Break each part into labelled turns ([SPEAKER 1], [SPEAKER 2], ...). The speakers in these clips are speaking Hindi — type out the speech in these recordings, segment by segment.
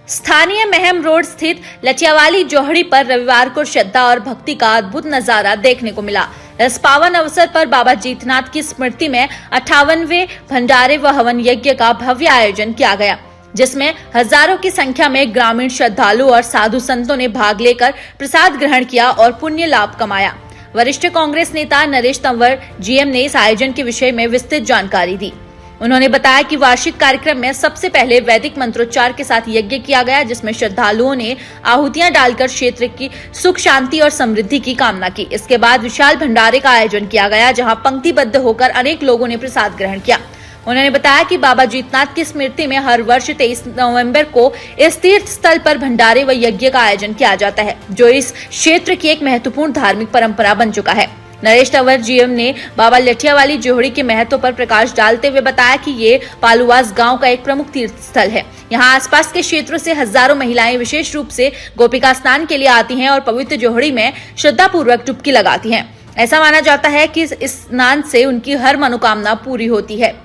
[SPEAKER 1] स्थानीय महम रोड स्थित लठियावाली जोहड़ी पर रविवार को श्रद्धा और भक्ति का अद्भुत नजारा देखने को मिला। इस पावन अवसर पर बाबा जीतनाथ की स्मृति में 58वें भंडारे व हवन यज्ञ का भव्य आयोजन किया गया, जिसमें हजारों की संख्या में ग्रामीण श्रद्धालु और साधु संतों ने भाग लेकर प्रसाद ग्रहण किया और पुण्य लाभ कमाया। वरिष्ठ कांग्रेस नेता नरेश तंवर जीएम ने इस आयोजन के विषय में विस्तृत जानकारी दी। उन्होंने बताया कि वार्षिक कार्यक्रम में सबसे पहले वैदिक मंत्रोच्चार के साथ यज्ञ किया गया, जिसमें श्रद्धालुओं ने आहुतियां डालकर क्षेत्र की सुख शांति और समृद्धि की कामना की। इसके बाद विशाल भंडारे का आयोजन किया गया, जहां पंक्तिबद्ध होकर अनेक लोगों ने प्रसाद ग्रहण किया। उन्होंने बताया कि बाबा जीतनाथ की स्मृति में हर वर्ष 23 नवंबर को इस तीर्थ स्थल पर भंडारे व यज्ञ का आयोजन किया जाता है, जो इस क्षेत्र की एक महत्वपूर्ण धार्मिक परंपरा बन चुका है। नरेश तंवर जीएम ने बाबा लठियावाली जोहड़ी के महत्व पर प्रकाश डालते हुए बताया कि ये पालुवास गांव का एक प्रमुख तीर्थ स्थल है। यहां आसपास के क्षेत्रों से हजारों महिलाएं विशेष रूप से गोपिका स्नान के लिए आती हैं और पवित्र जोहड़ी में श्रद्धा पूर्वक डुबकी लगाती हैं। ऐसा माना जाता है कि इस स्नान से उनकी हर मनोकामना पूरी होती है।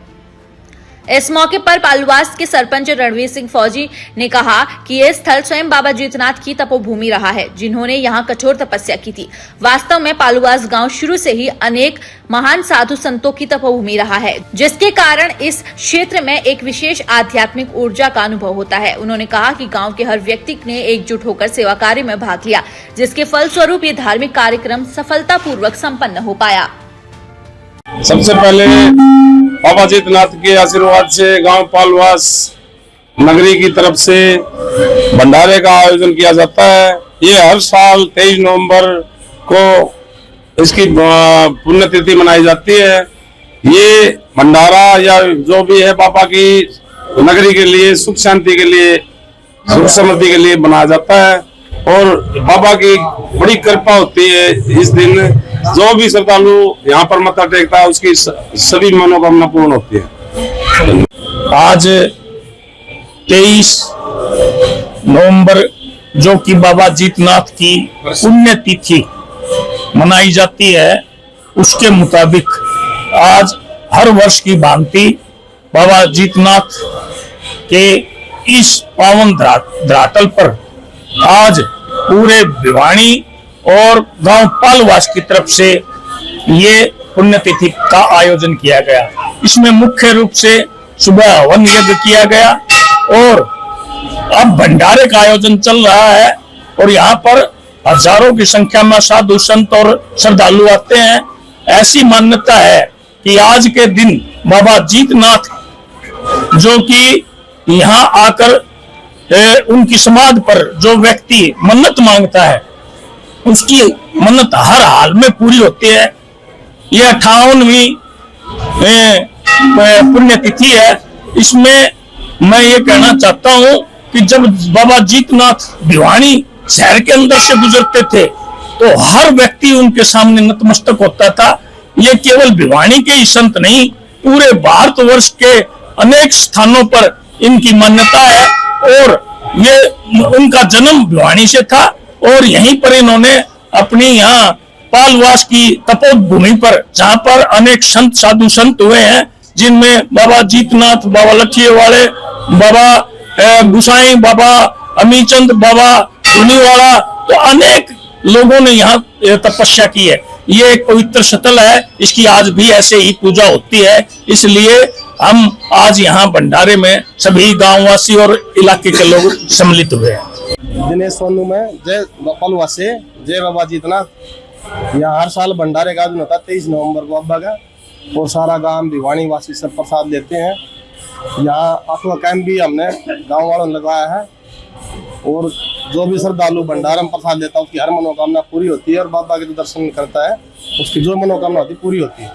[SPEAKER 1] इस मौके पर पालुवास के सरपंच रणवीर सिंह फौजी ने कहा कि यह स्थल स्वयं बाबा जीतनाथ की तपोभूमि रहा है, जिन्होंने यहाँ कठोर तपस्या की थी। वास्तव में पालुवास गांव शुरू से ही अनेक महान साधु संतों की तपोभूमि रहा है, जिसके कारण इस क्षेत्र में एक विशेष आध्यात्मिक ऊर्जा का अनुभव होता है। उन्होंने कहा कि गाँव के हर व्यक्ति ने एकजुट होकर सेवा कार्य में भाग लिया, जिसके फलस्वरूप ये धार्मिक कार्यक्रम सफलतापूर्वक सम्पन्न हो पाया।
[SPEAKER 2] सबसे पहले बाबा जीतनाथ के आशीर्वाद से गांव पालवास नगरी की तरफ से भंडारे का आयोजन किया जाता है। ये हर साल 23 नवंबर को इसकी पुण्यतिथि मनाई जाती है। ये भंडारा या जो भी है बाबा की नगरी के लिए, सुख शांति के लिए, सुख समृद्धि के लिए बनाया जाता है और बाबा की बड़ी कृपा होती है। इस दिन जो भी श्रद्धालु यहाँ पर मत्था टेकता है, उसकी सभी मनोकामना पूर्ण होती है।
[SPEAKER 3] आज 23 नवंबर जो कि बाबा जीतनाथ की पुण्यतिथि मनाई जाती है, उसके मुताबिक आज हर वर्ष की भांति बाबा जीतनाथ के इस पावन धरातल पर आज पूरे भिवानी और गांव पालवास की तरफ से ये पुण्यतिथि का आयोजन किया गया। इसमें मुख्य रूप से सुबह हवन यज्ञ किया गया और अब भंडारे का आयोजन चल रहा है और यहाँ पर हजारों की संख्या में साधु संत और श्रद्धालु आते हैं। ऐसी मान्यता है कि आज के दिन बाबा जीतनाथ जो कि यहाँ आकर उनकी समाधि पर जो व्यक्ति मन्नत मांगता है, उसकी मन्नत हर हाल में पूरी होती है। यह 58वीं पुण्यतिथि है। इसमें मैं ये कहना चाहता हूँ कि जब बाबा जीतनाथ भिवानी शहर के अंदर से गुजरते थे तो हर व्यक्ति उनके सामने नतमस्तक होता था। ये केवल भिवानी के ही संत नहीं, पूरे भारतवर्ष के अनेक स्थानों पर इनकी मान्यता है और ये उनका जन्म भिवानी से था और यहीं पर इन्होंने अपनी यहाँ पालवास की तपोभूमि पर, जहाँ पर अनेक संत साधु संत हुए हैं, जिनमें बाबा जीतनाथ, बाबा लठियावाले, बाबा गुसाई, बाबा अमीचंद, बाबा धुनीवाला, तो अनेक लोगों ने यहाँ तपस्या की है। ये एक पवित्र स्थल है, इसकी आज भी ऐसे ही पूजा होती है। इसलिए हम आज यहाँ भंडारे में सभी गांववासी और इलाके के लोग सम्मिलित हुए हैं।
[SPEAKER 4] दिनेश सोनू में जय पालवास से जय बाबा जीतनाथ। यहाँ हर साल भंडारे का दिन होता है 23 नवंबर को बाबा का, और सारा गांव भिवानी वासी सब प्रसाद लेते हैं। यहाँ अथवा कैंप भी हमने गांव वालों ने लगाया है और जो भी श्रद्धालु भंडारा में प्रसाद लेता है उसकी हर मनोकामना पूरी होती है और बाबा के जो दर्शन करता है उसकी जो मनोकामना होती है पूरी होती है।